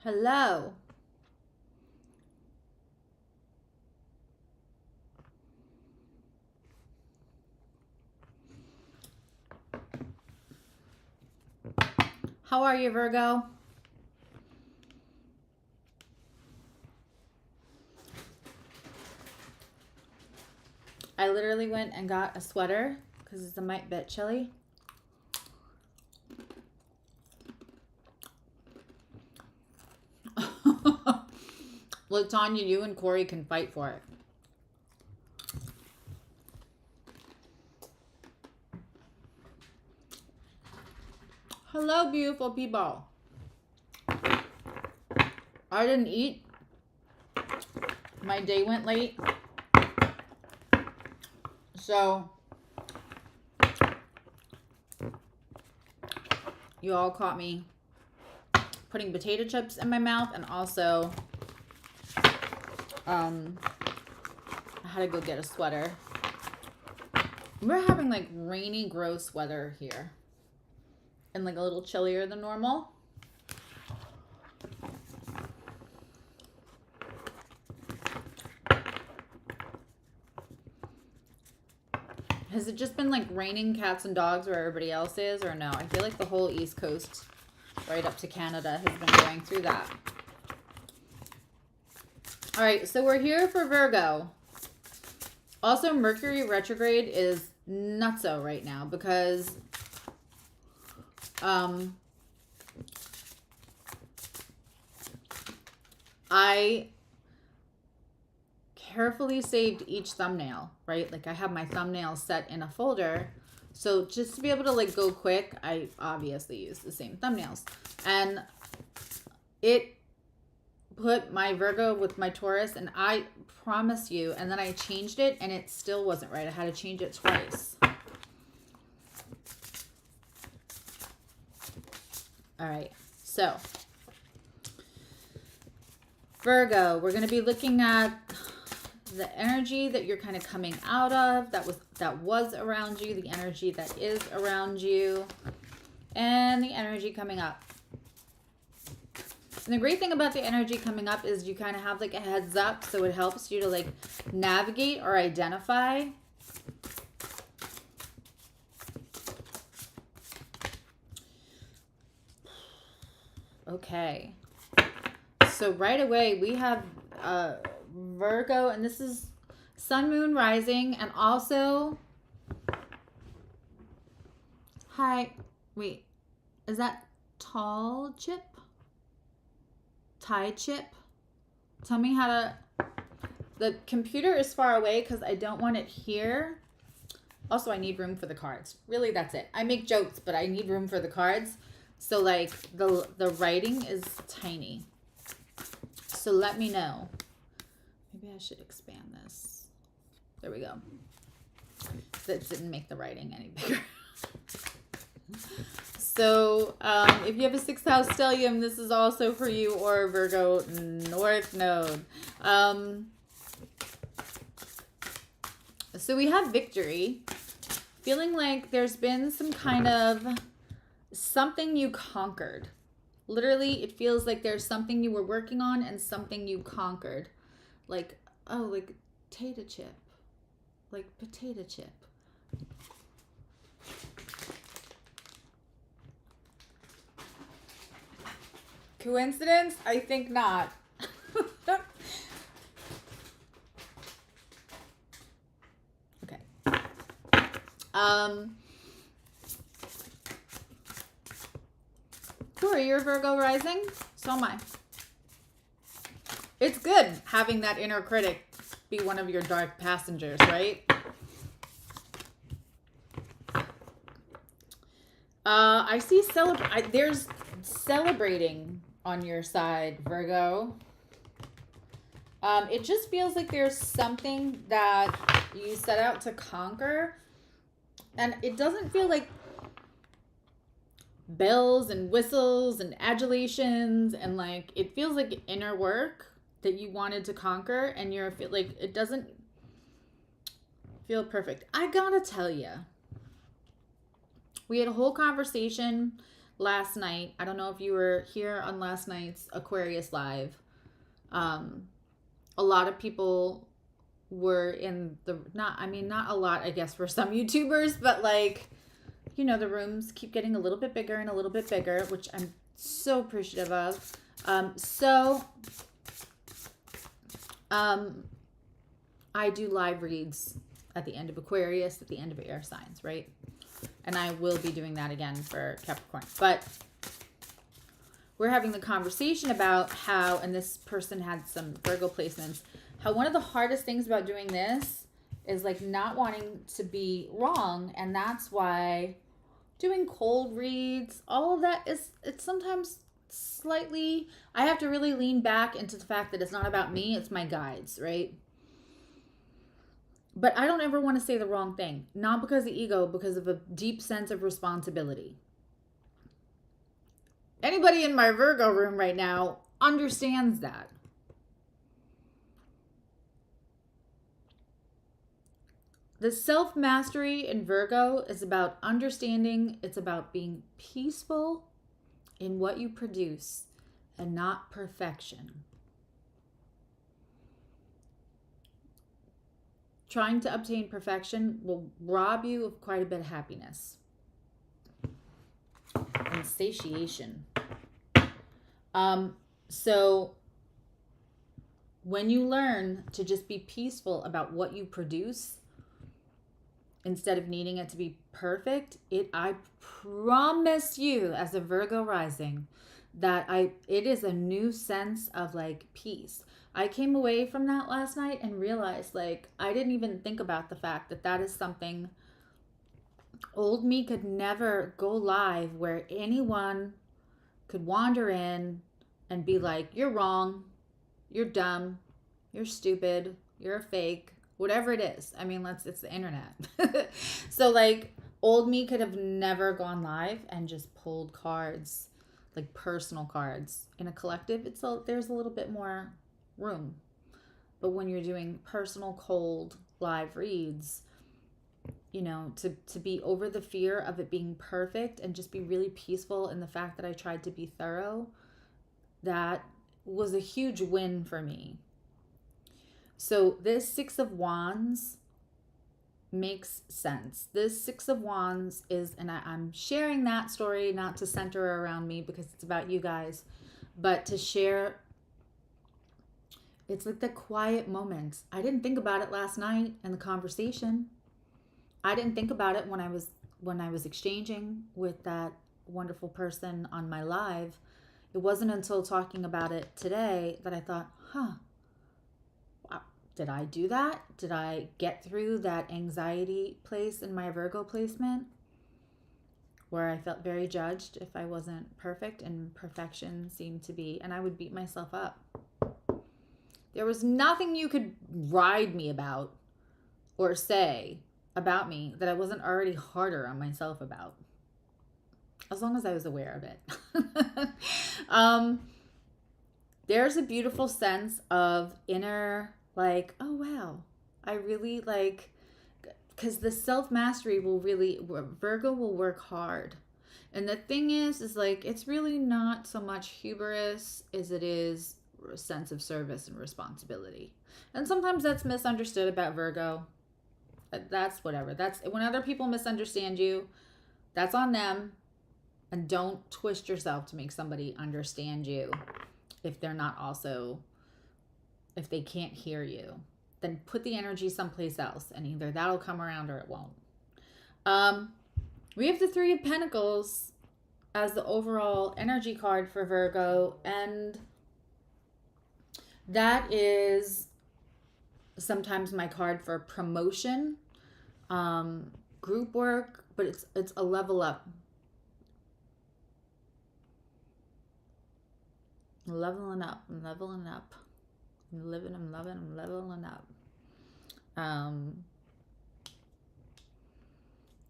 Hello. How are you, Virgo? I literally went and got a sweater because it's a mite bit chilly. Latanya, you and Corey can fight for it. Hello, beautiful people. I didn't eat. My day went late. So, you all caught me putting potato chips in my mouth, and also I had to go get a sweater. We're having like rainy, gross weather here, and like a little chillier than normal. Has it just been like raining cats and dogs where everybody else is, or no? I feel like the whole East Coast right up to Canada has been going through that. All right, so we're here for Virgo. Also, Mercury retrograde is nutso right now because I carefully saved each thumbnail, right? Like I have my thumbnails set in a folder. So just to be able to like go quick, I obviously use the same thumbnails. And it put my Virgo with my Taurus, and I promise you, and then I changed it and it still wasn't right. I had to change it twice. All right, so Virgo, we're going to be looking at the energy that you're kind of coming out of, that was around you, the energy that is around you, and the energy coming up. And the great thing about the energy coming up is you kind of have like a heads up, so it helps you to like navigate or identify. Okay. So right away we have Virgo, and this is Sun, Moon, Rising, and also, hi, wait, is that tall chip? Tie chip? Tell me how to, the computer is far away because I don't want it here. Also, I need room for the cards. Really, that's it. I make jokes, but I need room for the cards. So like the writing is tiny. So let me know. Maybe I should expand this. There we go. That didn't make the writing any bigger. So if you have a 6th house stellium, this is also for you, or Virgo North Node. So we have victory. Feeling like there's been some kind of something you conquered. Literally, it feels like there's something you were working on and something you conquered. Like, oh, like potato chip. Like potato chip. Coincidence? I think not. Okay. Corey, you're Virgo rising? So am I. It's good having that inner critic be one of your dark passengers, right? I see there's celebrating on your side, Virgo. It just feels like there's something that you set out to conquer, and it doesn't feel like bells and whistles and adulations, and like it feels like inner work that you wanted to conquer, and you're like, it doesn't feel perfect. I gotta tell you, we had a whole conversation last night. I don't know if you were here on last night's Aquarius Live. A lot of people were in the, not a lot, I guess, for some YouTubers, but like, you know, the rooms keep getting a little bit bigger and a little bit bigger, which I'm so appreciative of. I do live reads at the end of Aquarius, at the end of air signs, right? And I will be doing that again for Capricorn. But we're having the conversation about how, and this person had some Virgo placements, how one of the hardest things about doing this is like not wanting to be wrong. And that's why doing cold reads, all of that is, it's sometimes slightly, I have to really lean back into the fact that it's not about me, it's my guides, right? But I don't ever want to say the wrong thing. Not because of ego, because of a deep sense of responsibility. Anybody in my Virgo room right now understands that. The self-mastery in Virgo is about understanding. It's about being peaceful in what you produce and not perfection. Trying to obtain perfection will rob you of quite a bit of happiness and satiation. So when you learn to just be peaceful about what you produce instead of needing it to be perfect, I promise you, as a Virgo rising, that it is a new sense of like peace. I came away from that last night and realized, like, I didn't even think about the fact that that is something old me could never go live, where anyone could wander in and be like, you're wrong, you're dumb, you're stupid, you're a fake, whatever it is. I mean, it's the internet. So like old me could have never gone live and just pulled cards, like personal cards. In a collective, there's a little bit more room. But when you're doing personal cold live reads, you know, to be over the fear of it being perfect and just be really peaceful in the fact that I tried to be thorough, that was a huge win for me. So this Six of Wands makes sense. This Six of Wands is, and I'm sharing that story not to center around me because it's about you guys, but to share. It's like the quiet moments. I didn't think about it last night in the conversation. I didn't think about it when I was exchanging with that wonderful person on my live. It wasn't until talking about it today that I thought, did I do that? Did I get through that anxiety place in my Virgo placement where I felt very judged if I wasn't perfect, and perfection seemed to be, and I would beat myself up. There was nothing you could ride me about or say about me that I wasn't already harder on myself about, as long as I was aware of it. There's a beautiful sense of inner, like, oh wow, I really like, because the self-mastery will really, Virgo will work hard. And the thing is like, it's really not so much hubris as it is a sense of service and responsibility. And sometimes that's misunderstood about Virgo. That's whatever. That's when other people misunderstand you, that's on them. And don't twist yourself to make somebody understand you if they're not also, if they can't hear you. Then put the energy someplace else, and either that'll come around or it won't. We have the Three of Pentacles as the overall energy card for Virgo, and that is sometimes my card for promotion, group work, but it's a level up. I'm leveling up. I'm leveling up. I'm living, I'm loving, I'm leveling up.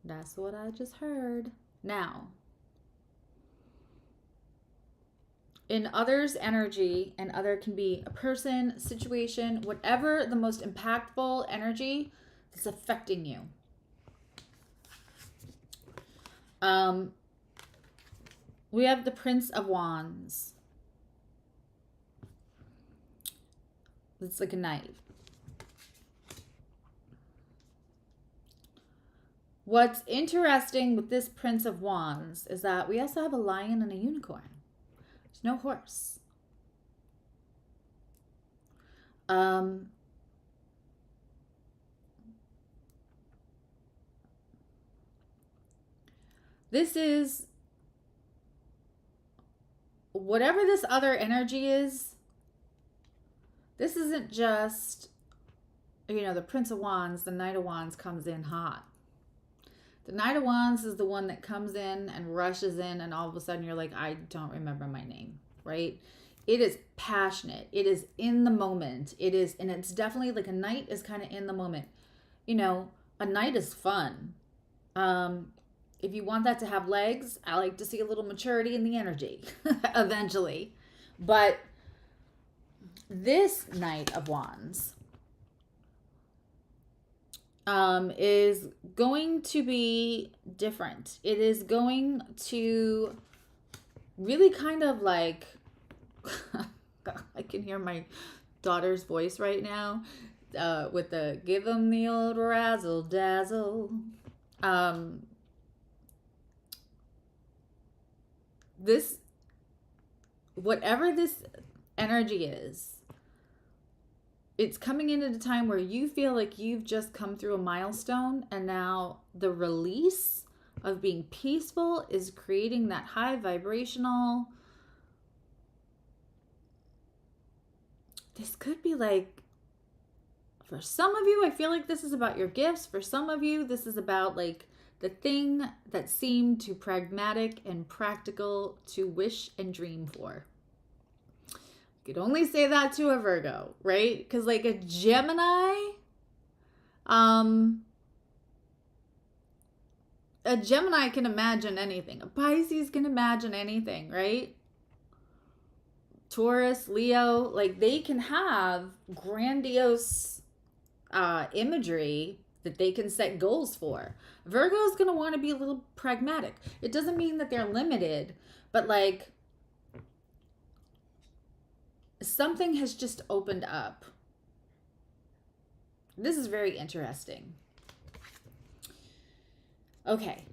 That's what I just heard. Now, in others' energy, and other can be a person, situation, whatever the most impactful energy that's affecting you. we have the Prince of Wands. It's like a knight. What's interesting with this Prince of Wands is that we also have a lion and a unicorn. There's no horse. This is, whatever this other energy is, this isn't just, you know, the Prince of Wands, the Knight of Wands comes in hot. The Knight of Wands is the one that comes in and rushes in, and all of a sudden you're like, I don't remember my name, right? It is passionate. It is in the moment. It is, and it's definitely like a knight is kind of in the moment. You know, a knight is fun. If you want that to have legs, I like to see a little maturity in the energy eventually. But this Knight of Wands is going to be different. It is going to really kind of like, I can hear my daughter's voice right now with the give them the old razzle dazzle. This, whatever this energy is, it's coming in at a time where you feel like you've just come through a milestone, and now the release of being peaceful is creating that high vibrational. This could be like, for some of you, I feel like this is about your gifts. For some of you, this is about like the thing that seemed too pragmatic and practical to wish and dream for. You could only say that to a Virgo, right? Because like a Gemini, can imagine anything. A Pisces can imagine anything, right? Taurus, Leo, like they can have grandiose imagery that they can set goals for. Virgo is going to want to be a little pragmatic. It doesn't mean that they're limited, but like something has just opened up. This is very interesting. Okay.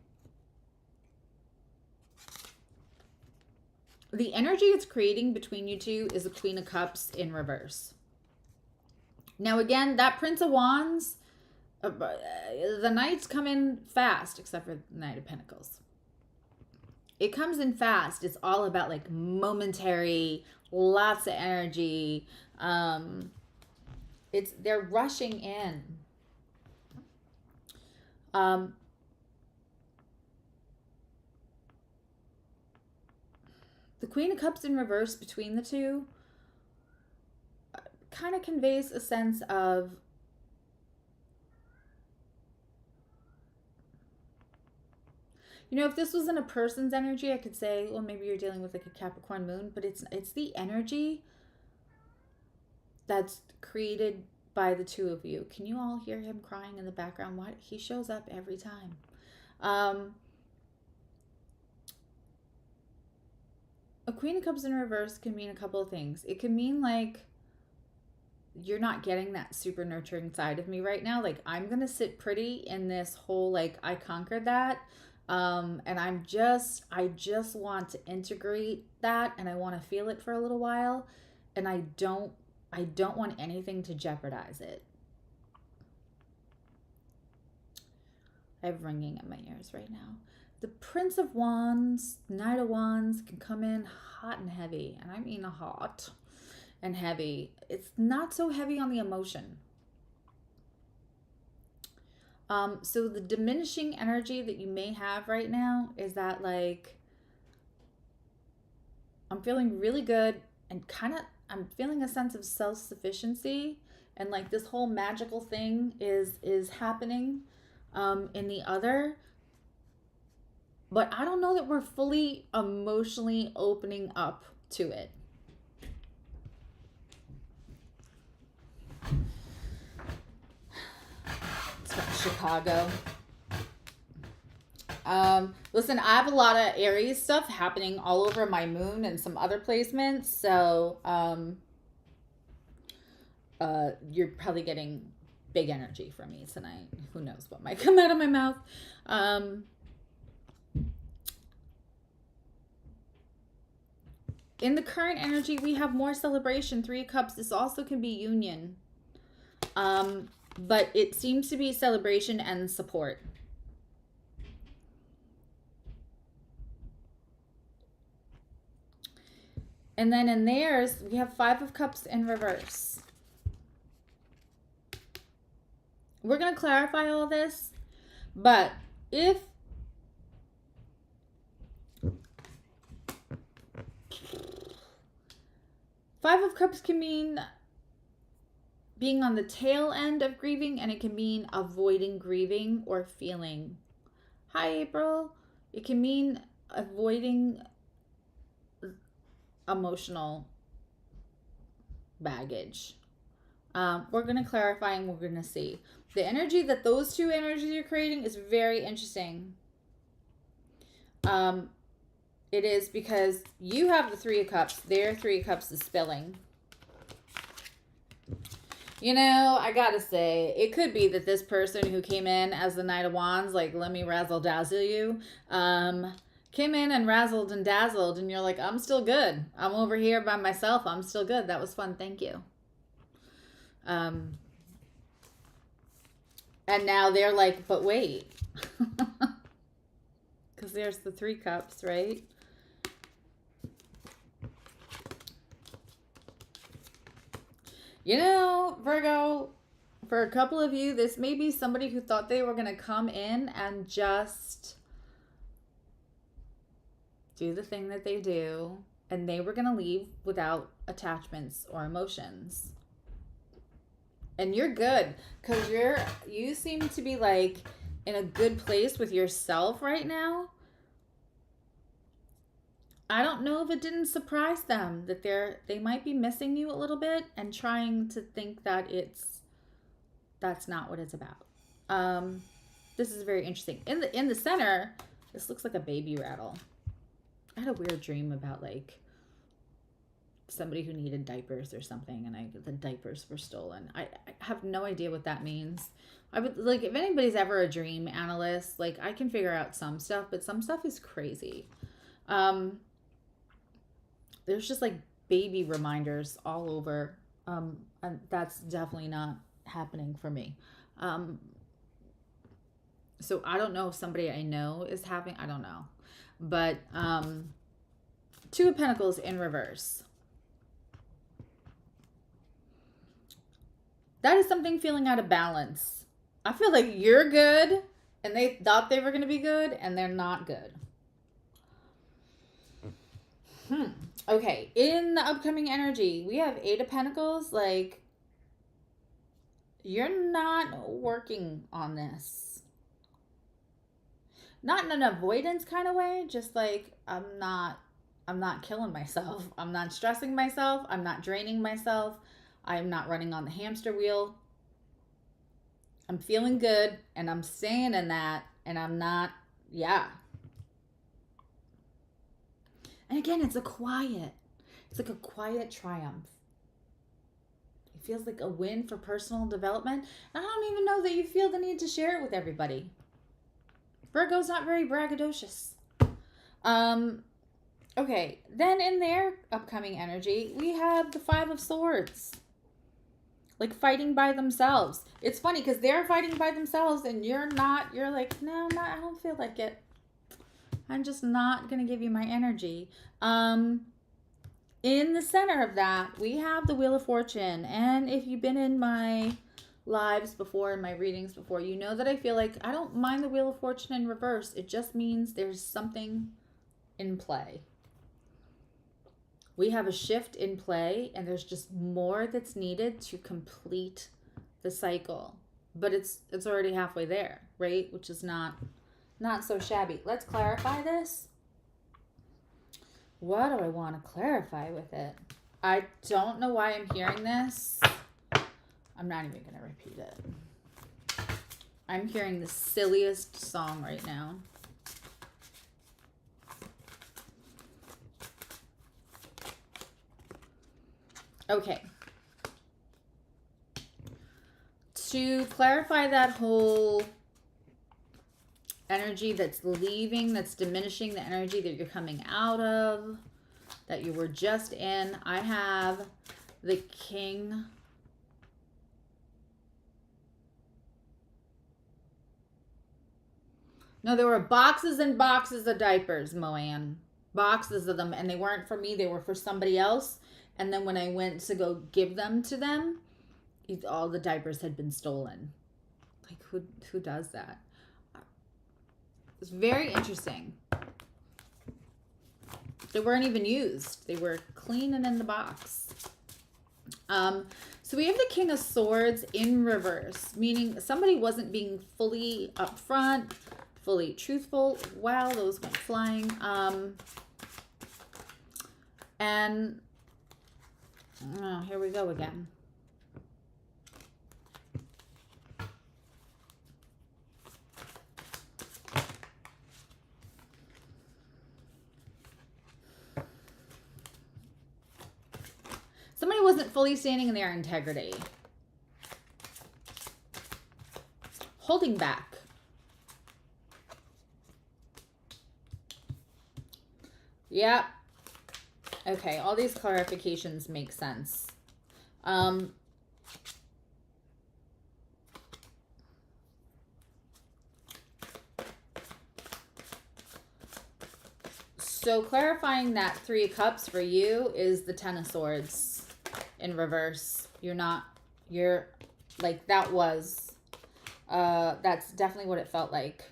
The energy it's creating between you two is the Queen of Cups in reverse. Now again, that Prince of Wands, the Knights come in fast, except for the Knight of Pentacles. It comes in fast. It's all about like momentary, lots of energy. They're rushing in. The Queen of Cups in reverse between the two kind of conveys a sense of if this wasn't a person's energy, I could say, well, maybe you're dealing with like a Capricorn moon, but it's the energy that's created by the two of you. Can you all hear him crying in the background? What? He shows up every time. A Queen of Cups in reverse can mean a couple of things. It can mean like you're not getting that super nurturing side of me right now. Like I'm going to sit pretty in this whole, like I conquered that. And I just want to integrate that, and I want to feel it for a little while, and I don't want anything to jeopardize it. I have ringing in my ears right now. The Prince of Wands, Knight of Wands can come in hot and heavy, and I mean hot and heavy. It's not so heavy on the emotion. So the diminishing energy that you may have right now is that like, I'm feeling really good and I'm feeling a sense of self-sufficiency, and like this whole magical thing is happening in the other. But I don't know that we're fully emotionally opening up to it. It's from Chicago. Listen, I have a lot of Aries stuff happening all over my moon and some other placements. So, you're probably getting big energy from me tonight. Who knows what might come out of my mouth. In the current energy, we have more celebration, 3 of Cups. This also can be union. But it seems to be celebration and support. And then in theirs, we have 5 of Cups in reverse. We're going to clarify all this, but if Five of Cups can mean being on the tail end of grieving, and it can mean avoiding grieving or feeling. Hi, April. It can mean avoiding emotional baggage. We're going to clarify and we're going to see. The energy that those two energies are creating is very interesting. It is because you have the 3 of Cups. Their 3 of Cups is spilling. You know, I gotta say, it could be that this person who came in as the Knight of Wands, like, let me razzle dazzle you, came in and razzled and dazzled, and you're like, I'm still good. I'm over here by myself. I'm still good. That was fun. Thank you. And now they're like, but wait. Because there's the 3 cups, right? You know, Virgo, for a couple of you, this may be somebody who thought they were going to come in and just do the thing that they do, and they were going to leave without attachments or emotions. And you're good, because you seem to be like in a good place with yourself right now. I don't know if it didn't surprise them that they might be missing you a little bit and trying to think that that's not what it's about. This is very interesting. In the center, this looks like a baby rattle. I had a weird dream about like somebody who needed diapers or something, and the diapers were stolen. I have no idea what that means. I would like, if anybody's ever a dream analyst, like, I can figure out some stuff, but some stuff is crazy. There's just like baby reminders all over. And that's definitely not happening for me. So I don't know if somebody I know is having, I don't know. But 2 of Pentacles in reverse. That is something feeling out of balance. I feel like you're good and they thought they were going to be good and they're not good. Okay, in the upcoming energy, we have 8 of Pentacles. Like, you're not working on this. Not in an avoidance kind of way, just like, I'm not killing myself. I'm not stressing myself. I'm not draining myself. I'm not running on the hamster wheel. I'm feeling good, and I'm staying in that, and I'm not, yeah. And again, it's like a quiet triumph. It feels like a win for personal development. I don't even know that you feel the need to share it with everybody. Virgo's not very braggadocious. Okay, then in their upcoming energy, we have the 5 of Swords. Like, fighting by themselves. It's funny because they're fighting by themselves and you're not. You're like, no, I don't feel like it. I'm just not going to give you my energy. In the center of that, we have the Wheel of Fortune. And if you've been in my lives before, in my readings before, you know that I feel like I don't mind the Wheel of Fortune in reverse. It just means there's something in play. We have a shift in play, and there's just more that's needed to complete the cycle. But it's already halfway there, right? Which is not so shabby. Let's clarify this. What do I want to clarify with it? I don't know why I'm hearing this. I'm not even going to repeat it. I'm hearing the silliest song right now. Okay. To clarify that whole energy that's leaving, that's diminishing the energy that you're coming out of, that you were just in, I have the King. No, there were boxes and boxes of diapers, Moanne. Boxes of them. And they weren't for me. They were for somebody else. And then when I went to go give them to them, all the diapers had been stolen. Like, who does that? It's very interesting. They weren't even used. They were clean and in the box. So we have the King of Swords in reverse, meaning somebody wasn't being fully upfront, fully truthful. Wow, those went flying. And oh, here we go again. Somebody wasn't fully standing in their integrity. Holding back. Yep. Okay, all these clarifications make sense. So clarifying that 3 of Cups for you is the Ten of Swords in reverse. You're like, that was, that's definitely what it felt like.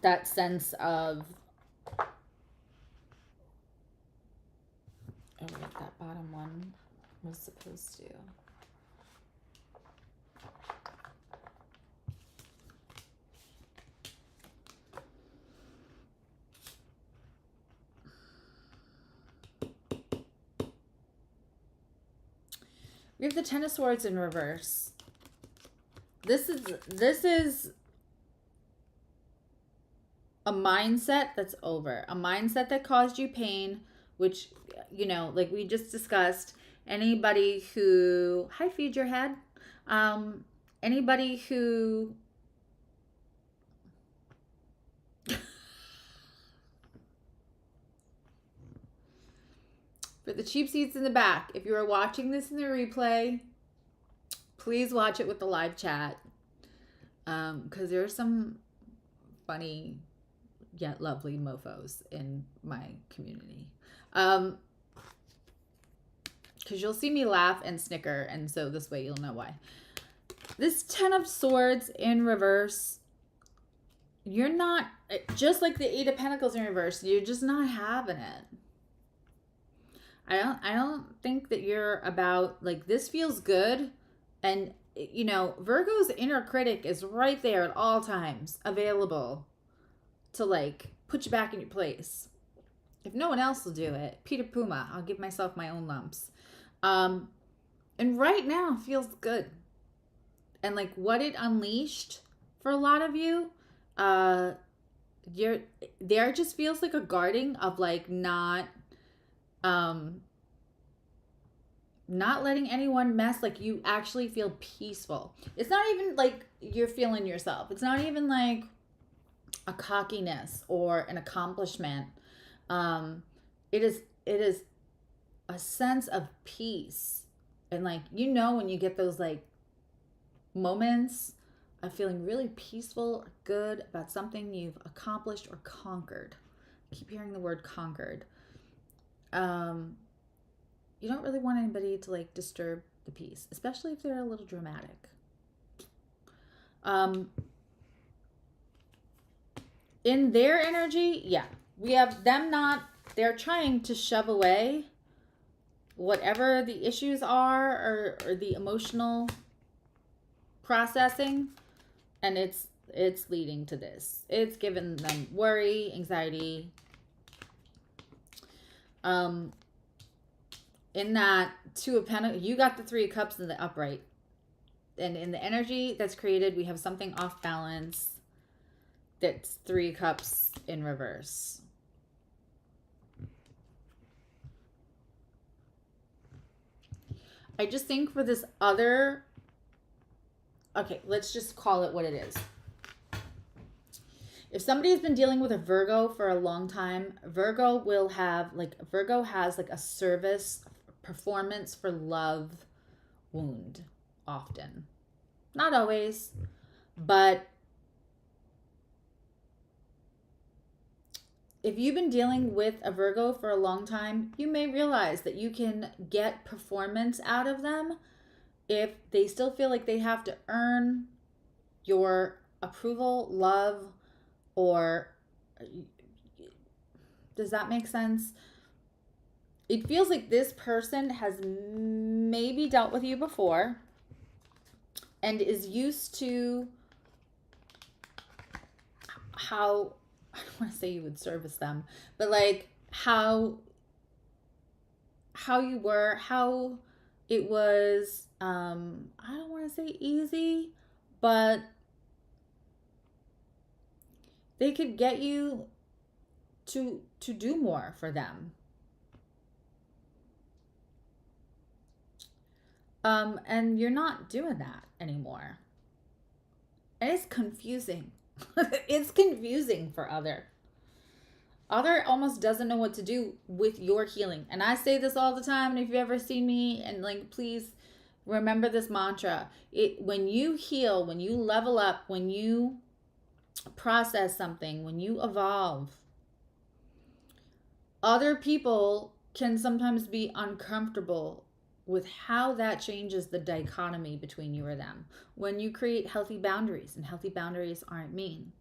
That sense of, oh wait, that bottom one was supposed to. We have the Ten of Swords in reverse. This is a mindset that's over. A mindset that caused you pain, which, you know, like we just discussed, anybody who, hi, feed your head. Anybody who for the cheap seats in the back, if you are watching this in the replay, please watch it with the live chat. Because there are some funny yet lovely mofos in my community. Because you'll see me laugh and snicker, and so this way you'll know why. This Ten of Swords in reverse, you're not, just like the Eight of Pentacles in reverse, you're just not having it. I don't think that you're about, like, this feels good. And, you know, Virgo's inner critic is right there at all times, available to, like, put you back in your place. If no one else will do it, Peter Puma, I'll give myself my own lumps. And right now feels good. And, like, what it unleashed for a lot of you, there just feels like a guarding of, like, not letting anyone mess. Like, you actually feel peaceful. It's not even like you're feeling yourself. It's not even like a cockiness or an accomplishment. It is a sense of peace. And, like, you know, when you get those, like, moments of feeling really peaceful or good about something you've accomplished or conquered. I keep hearing the word conquered. You don't really want anybody to, like, disturb the peace, especially if they're a little dramatic. In their energy, yeah, we have them they're trying to shove away whatever the issues are or the emotional processing, and it's leading to this. It's given them worry, anxiety. In that Two of Pentacles, you got the Three of Cups in the upright. And in the energy that's created, we have something off balance that's Three of Cups in reverse. I just think for this other, okay, let's just call it what it is. If somebody has been dealing with a Virgo for a long time, Virgo has like a service performance for love wound often. Not always, but if you've been dealing with a Virgo for a long time, you may realize that you can get performance out of them if they still feel like they have to earn your approval, love, or does that make sense? It feels like this person has maybe dealt with you before and is used to how, I don't want to say you would service them, but like how you were, how it was, I don't want to say easy, but they could get you to do more for them. And you're not doing that anymore. And it's confusing. It's confusing for other almost doesn't know what to do with your healing. And I say this all the time, and if you've ever seen me, and like, please remember this mantra. When you heal, when you level up, when you process something, when you evolve, other people can sometimes be uncomfortable with how that changes the dichotomy between you or them. When you create healthy boundaries, and healthy boundaries aren't mean,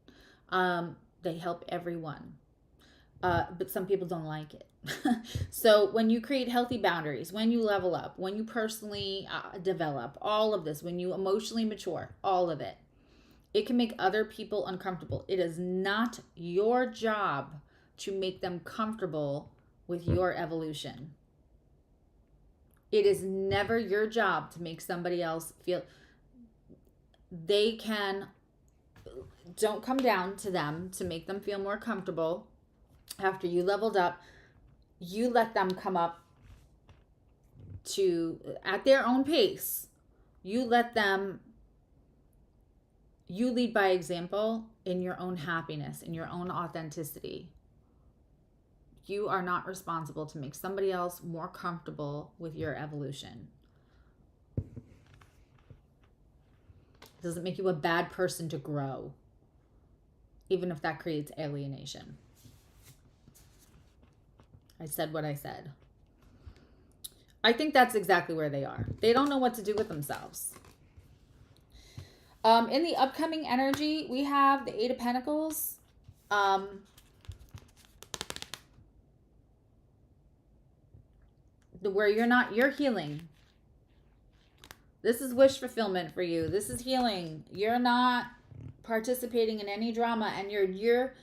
they help everyone, but some people don't like it. So when you create healthy boundaries, when you level up, when you personally develop, all of this, when you emotionally mature, all of it, it can make other people uncomfortable. It is not your job to make them comfortable with your evolution. It is never your job to make somebody else feel don't come down to them to make them feel more comfortable. After you leveled up, you let them come up at their own pace. You lead by example in your own happiness, in your own authenticity. You are not responsible to make somebody else more comfortable with your evolution. It doesn't make you a bad person to grow, even if that creates alienation. I said what I said. I think that's exactly where they are. They don't know what to do with themselves. In the upcoming energy, we have the Eight of Pentacles. Where you're healing. This is wish fulfillment for you. This is healing. You're not participating in any drama, and you're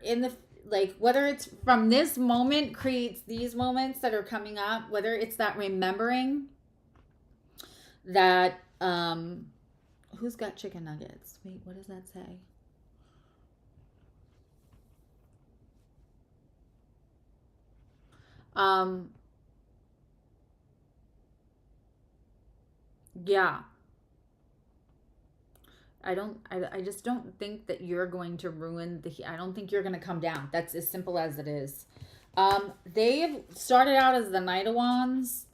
in the, like, whether it's from this moment creates these moments that are coming up, whether it's that remembering that, who's got chicken nuggets? Wait, what does that say? Yeah. I just don't think that you're going to ruin I don't think you're going to come down. That's as simple as it is. They've started out as the Knight of Wands.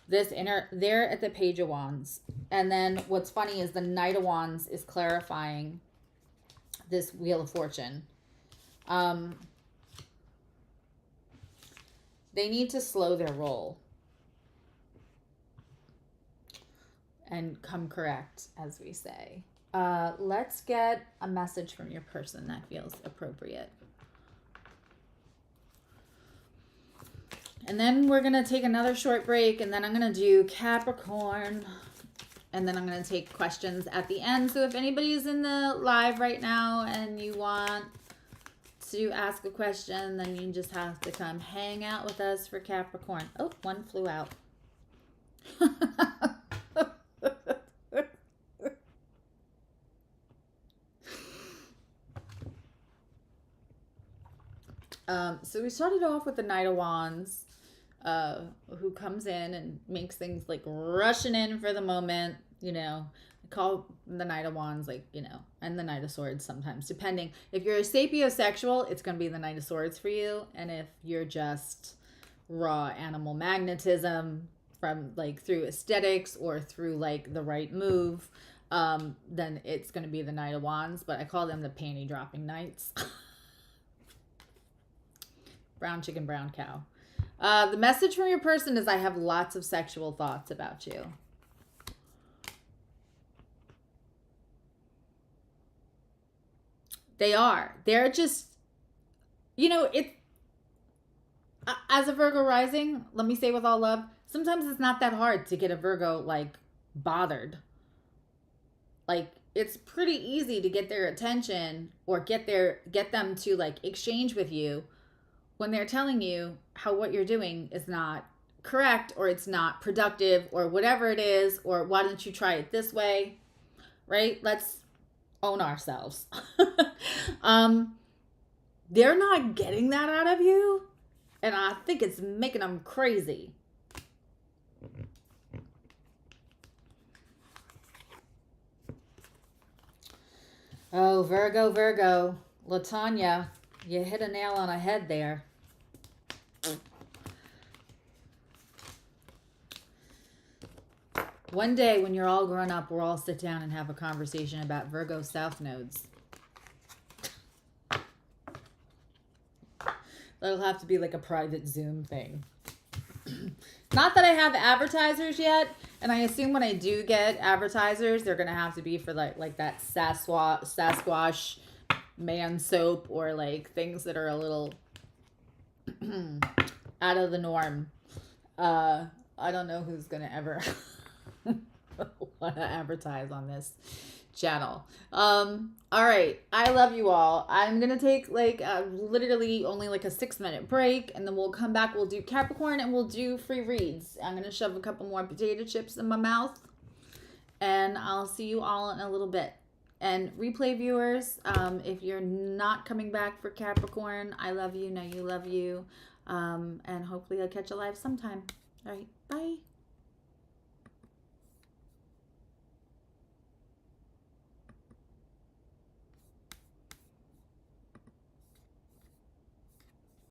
They're at the Page of Wands. And then what's funny is the Knight of Wands is clarifying this Wheel of Fortune. They need to slow their roll and come correct, as we say. Let's get a message from your person that feels appropriate. And then we're going to take another short break, and then I'm going to do Capricorn, and then I'm going to take questions at the end. So if anybody is in the live right now and you want to ask a question, then you just have to come hang out with us for Capricorn. Oh, one flew out. So we started off with the Knight of Wands. who comes in and makes things like rushing in for the moment, you know. I call the Knight of Wands, like, you know, and the Knight of Swords sometimes, depending. If you're a sapiosexual, it's going to be the Knight of Swords for you. And if you're just raw animal magnetism from like through aesthetics or through like the right move, then it's going to be the Knight of Wands. But I call them the panty dropping knights. Brown chicken, brown cow. The message from your person is I have lots of sexual thoughts about you. They are. They're just, you know, as a Virgo rising, let me say with all love, sometimes it's not that hard to get a Virgo, like, bothered. Like, it's pretty easy to get their attention or get them to, like, exchange with you when they're telling you how what you're doing is not correct or it's not productive or whatever it is, or why don't you try it this way, right? Let's own ourselves. They're not getting that out of you, and I think it's making them crazy. Oh, Virgo, LaTanya, you hit a nail on a head there. One day when you're all grown up, we'll all sit down and have a conversation about Virgo South nodes. That'll have to be like a private Zoom thing. Not that I have advertisers yet, and I assume when I do get advertisers, they're going to have to be for like that Sasquatch man soap, or like things that are a little out of the norm. I don't know who's going to ever want to advertise on this channel. All right, I love you all. I'm gonna take like literally only like a 6-minute break, and then we'll come back. We'll do Capricorn and we'll do free reads. I'm gonna shove a couple more potato chips in my mouth, and I'll see you all in a little bit. And replay viewers, if you're not coming back for Capricorn, I love you, know you love you, and hopefully I'll catch you live sometime. All right, bye.